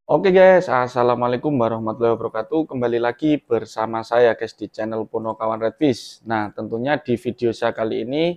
Oke guys, assalamualaikum warahmatullahi wabarakatuh. Kembali lagi bersama saya guys di channel Punokawan Redfish. Nah, tentunya di video saya kali ini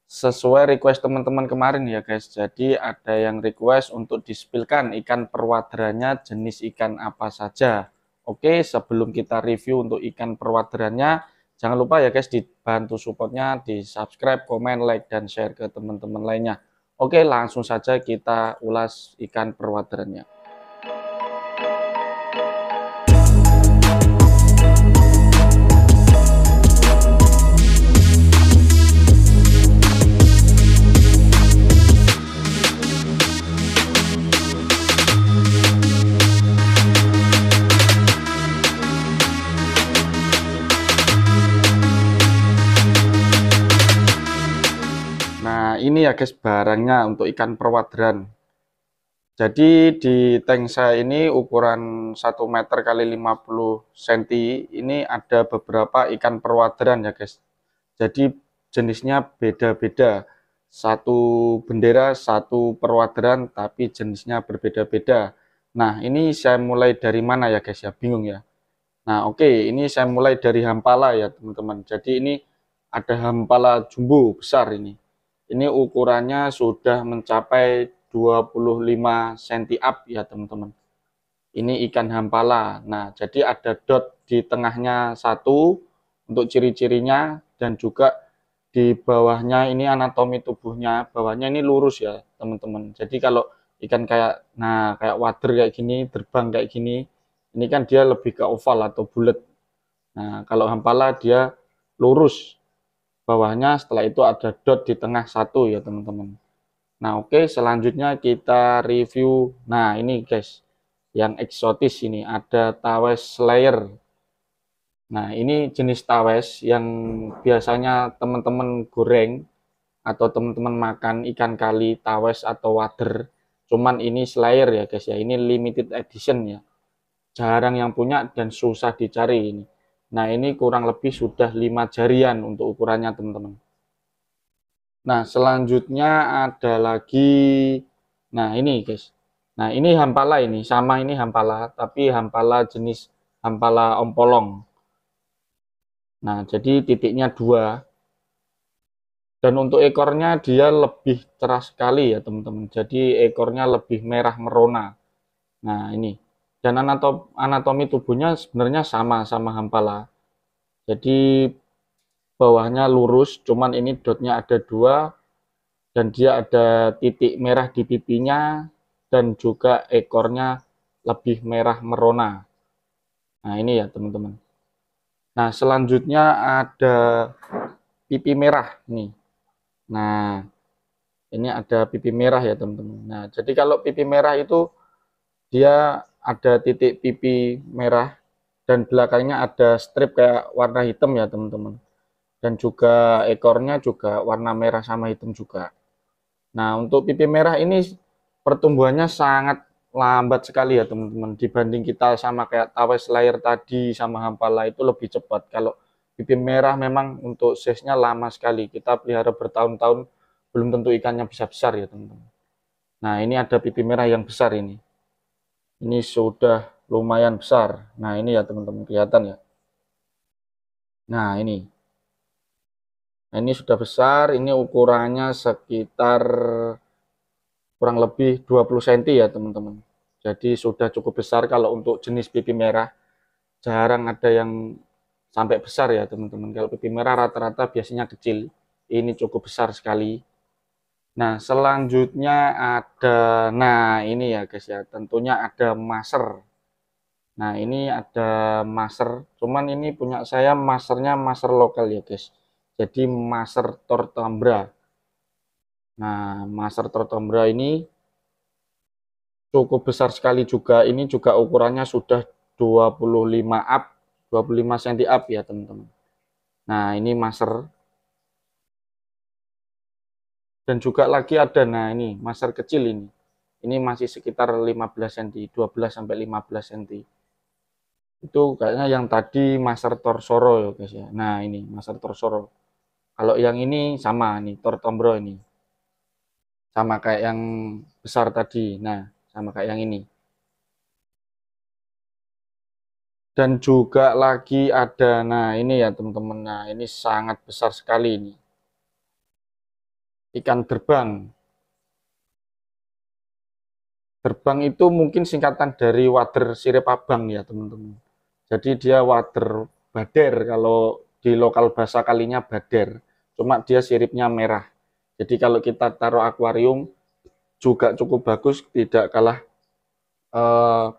sesuai request teman-teman kemarin ya guys. Jadi ada yang request untuk dispilkan ikan perwaderannya jenis ikan apa saja. Oke, sebelum kita review untuk ikan perwaderannya, jangan lupa ya guys dibantu supportnya, di subscribe, komen, like, dan share ke teman-teman lainnya. Oke, langsung saja kita ulas ikan perwaderannya. Nah, ini ya guys barangnya untuk ikan perwaderan. Jadi di tank saya ini ukuran 1 meter kali 50 cm. Ini ada beberapa ikan perwaderan ya guys. Jadi jenisnya beda-beda. Satu bendera, satu perwaderan, tapi jenisnya berbeda-beda. Nah, ini saya mulai dari mana ya guys ya? Bingung ya. Nah, oke, ini saya mulai dari hampala ya teman-teman. Jadi ini ada hampala jumbo besar ini. Ini ukurannya sudah mencapai 25 cm up ya teman-teman. Ini ikan hampala. Nah, jadi ada dot di tengahnya satu untuk ciri-cirinya, dan juga di bawahnya ini anatomi tubuhnya. Bawahnya ini lurus ya teman-teman. Jadi kalau ikan kayak wader kayak gini, terbang kayak gini, ini kan dia lebih ke oval atau bulat. Nah, kalau hampala dia lurus. Bawahnya setelah itu ada dot di tengah satu ya teman-teman. Nah, oke, selanjutnya kita review. Nah, ini guys, yang eksotis ini ada Tawes Slayer. Nah, ini jenis tawes yang biasanya teman-teman goreng atau teman-teman makan ikan kali, tawes atau wader. Cuman ini Slayer ya guys ya, ini limited edition ya. Jarang yang punya dan susah dicari ini. Nah, ini kurang lebih sudah 5 jarian untuk ukurannya teman-teman. Nah, selanjutnya ada lagi. Nah, ini guys. Nah, ini hampala ini. Sama ini hampala, tapi hampala jenis hampala ompolong. Nah, jadi titiknya dua. Dan untuk ekornya dia lebih cerah sekali ya teman-teman. Jadi ekornya lebih merah merona. Nah, ini. Dan anatomi tubuhnya sebenarnya sama hampala. Jadi bawahnya lurus, cuman ini dotnya ada dua, dan dia ada titik merah di pipinya, dan juga ekornya lebih merah merona. Nah, ini ya teman-teman. Nah, selanjutnya ada pipi merah nih. Nah, ini ada pipi merah ya teman-teman. Nah, jadi kalau pipi merah itu dia ada titik pipi merah, dan belakangnya ada strip kayak warna hitam ya teman-teman. Dan juga ekornya juga warna merah sama hitam juga. Nah, untuk pipi merah ini pertumbuhannya sangat lambat sekali ya teman-teman. Dibanding kita sama kayak tawes layer tadi sama hampala itu lebih cepat. Kalau pipi merah memang untuk size-nya lama sekali. Kita pelihara bertahun-tahun belum tentu ikannya bisa besar ya teman-teman. Nah, ini ada pipi merah yang besar ini. Ini sudah lumayan besar. Nah, ini ya teman-teman kelihatan ya. Nah, ini. Nah, ini sudah besar. Ini ukurannya sekitar kurang lebih 20 cm ya teman-teman. Jadi sudah cukup besar kalau untuk jenis pipi merah. Jarang ada yang sampai besar ya teman-teman. Kalau pipi merah rata-rata biasanya kecil. Ini cukup besar sekali. Nah, selanjutnya nah ini ya guys ya, tentunya ada maser. Nah, ini ada maser, cuman ini punya saya masernya maser lokal ya guys. Jadi maser tortambra. Nah, maser tortambra ini cukup besar sekali juga. Ini juga ukurannya sudah 25 up, 25 cm up ya teman-teman. Nah, ini maser. Dan juga lagi ada, nah ini maser kecil ini. Ini masih sekitar 15 cm, 12 sampai 15 cm. Itu kayaknya yang tadi maser torsoro ya guys ya. Nah, ini maser torsoro. Kalau yang ini sama nih, tortombro ini. Sama kayak yang besar tadi. Nah, sama kayak yang ini. Dan juga lagi ada, nah ini ya teman-teman, nah ini sangat besar sekali ini, ikan derbang. Derbang itu mungkin singkatan dari wader sirip abang ya teman-teman. Jadi dia wader bader, kalau di lokal bahasa kalinya bader, cuma dia siripnya merah. Jadi kalau kita taruh akuarium juga cukup bagus, tidak kalah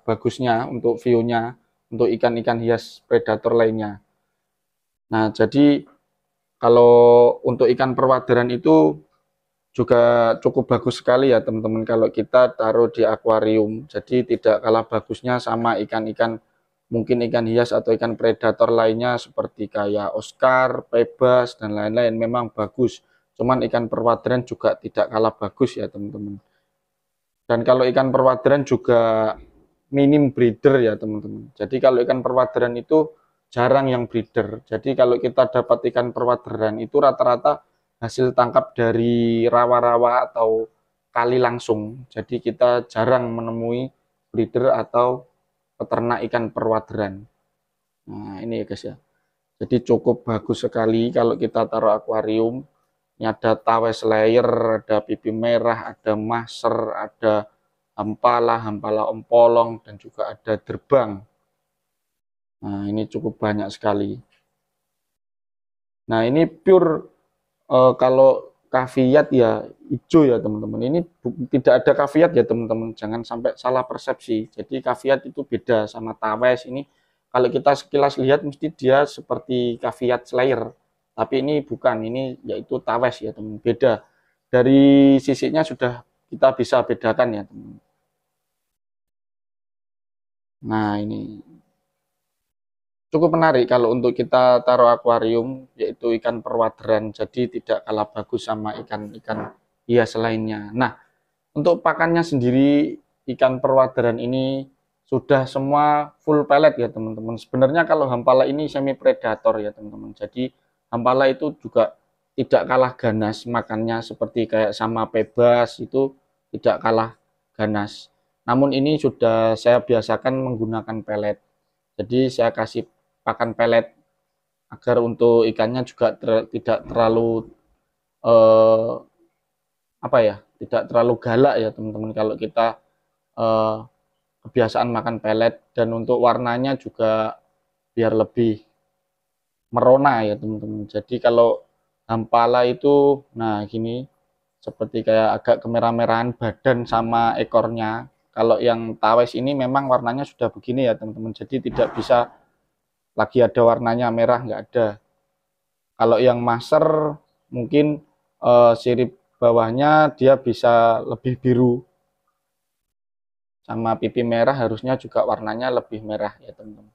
bagusnya untuk view-nya untuk ikan-ikan hias predator lainnya. Nah, jadi kalau untuk ikan perwadaran itu juga cukup bagus sekali ya teman-teman kalau kita taruh di akuarium. Jadi tidak kalah bagusnya sama ikan-ikan, mungkin ikan hias atau ikan predator lainnya seperti kayak Oscar, Pebas dan lain-lain, memang bagus. Cuman ikan perwadaran juga tidak kalah bagus ya teman-teman. Dan kalau ikan perwadaran juga minim breeder ya teman-teman. Jadi kalau ikan perwadaran itu jarang yang breeder. Jadi kalau kita dapat ikan perwadaran itu rata-rata hasil tangkap dari rawa-rawa atau kali langsung. Jadi kita jarang menemui breeder atau peternak ikan perwadaran. Nah ini ya guys ya. Jadi cukup bagus sekali kalau kita taruh akuarium. Ini ada tawes layer, ada pipi merah, ada maser, ada hampala empolong, dan juga ada derbang. Nah, ini cukup banyak sekali. Nah, ini pure kalau kaviat ya hijau ya teman-teman. Ini tidak ada kaviat ya teman-teman. Jangan sampai salah persepsi. Jadi kaviat itu beda sama tawes. Ini kalau kita sekilas lihat mesti dia seperti kaviat slayer. Tapi ini bukan. Ini yaitu tawes ya teman-teman. Beda. Dari sisinya sudah kita bisa bedakan ya teman-teman. Nah, ini cukup menarik kalau untuk kita taruh akuarium, yaitu ikan perwadaran, jadi tidak kalah bagus sama ikan-ikan hias lainnya. Nah, untuk pakannya sendiri, ikan perwadaran ini sudah semua full pellet ya teman-teman. Sebenarnya kalau hampala ini semi predator ya teman-teman. Jadi hampala itu juga tidak kalah ganas makannya, seperti kayak sama Pebas itu tidak kalah ganas. Namun ini sudah saya biasakan menggunakan pellet. Jadi saya kasih pakan pelet agar untuk ikannya juga tidak terlalu eh, apa ya, tidak terlalu galak ya teman-teman kalau kita eh, kebiasaan makan pelet. Dan untuk warnanya juga biar lebih merona ya teman-teman. Jadi kalau hampala itu nah gini, seperti kayak agak kemerah-merahan badan sama ekornya. Kalau yang tawes ini memang warnanya sudah begini ya teman-teman, jadi tidak bisa lagi ada warnanya merah, nggak ada. Kalau yang maser mungkin sirip bawahnya dia bisa lebih biru, sama pipi merah harusnya juga warnanya lebih merah ya teman-teman.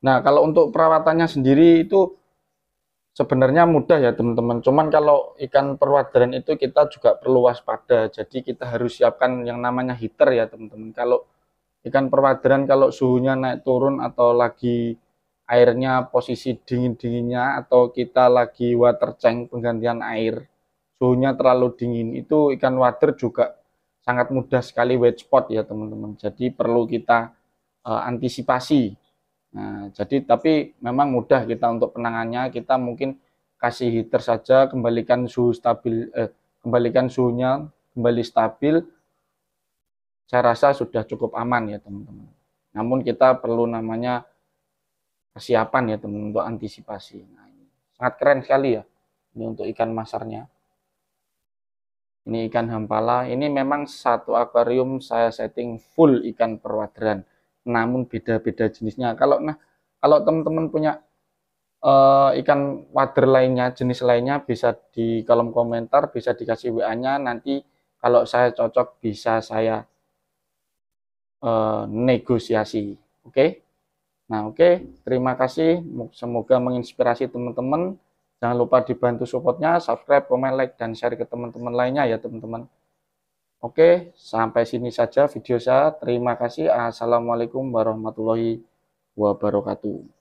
Nah kalau untuk perawatannya sendiri itu sebenarnya mudah ya teman-teman. Cuman kalau ikan perwadaran itu kita juga perlu waspada. Jadi kita harus siapkan yang namanya heater ya teman-teman. Kalau ikan perwadaran kalau suhunya naik turun atau lagi airnya posisi dingin-dinginnya, atau kita lagi water tank penggantian air, suhunya terlalu dingin, itu ikan wader juga sangat mudah sekali wet spot ya teman-teman. Jadi perlu kita antisipasi. Nah, jadi tapi memang mudah kita untuk penangannya. Kita mungkin kasih heater saja, kembalikan suhu stabil, kembalikan suhunya kembali stabil. Saya rasa sudah cukup aman ya teman-teman. Namun kita perlu namanya persiapan ya teman-teman untuk antisipasi. Nah, ini sangat keren sekali ya. Ini untuk ikan masarnya. Ini ikan hampala. Ini memang satu akuarium saya setting full ikan perwadaran. Namun beda-beda jenisnya. Kalau teman-teman punya ikan wader lainnya, jenis lainnya, bisa di kolom komentar, bisa dikasih WA-nya. Nanti kalau saya cocok bisa saya negosiasi. Oke? Nah, oke. Terima kasih. Semoga menginspirasi teman-teman. Jangan lupa dibantu supportnya, subscribe, komen, like, dan share ke teman-teman lainnya ya teman-teman. Oke, sampai sini saja video saya. Terima kasih. Assalamualaikum warahmatullahi wabarakatuh.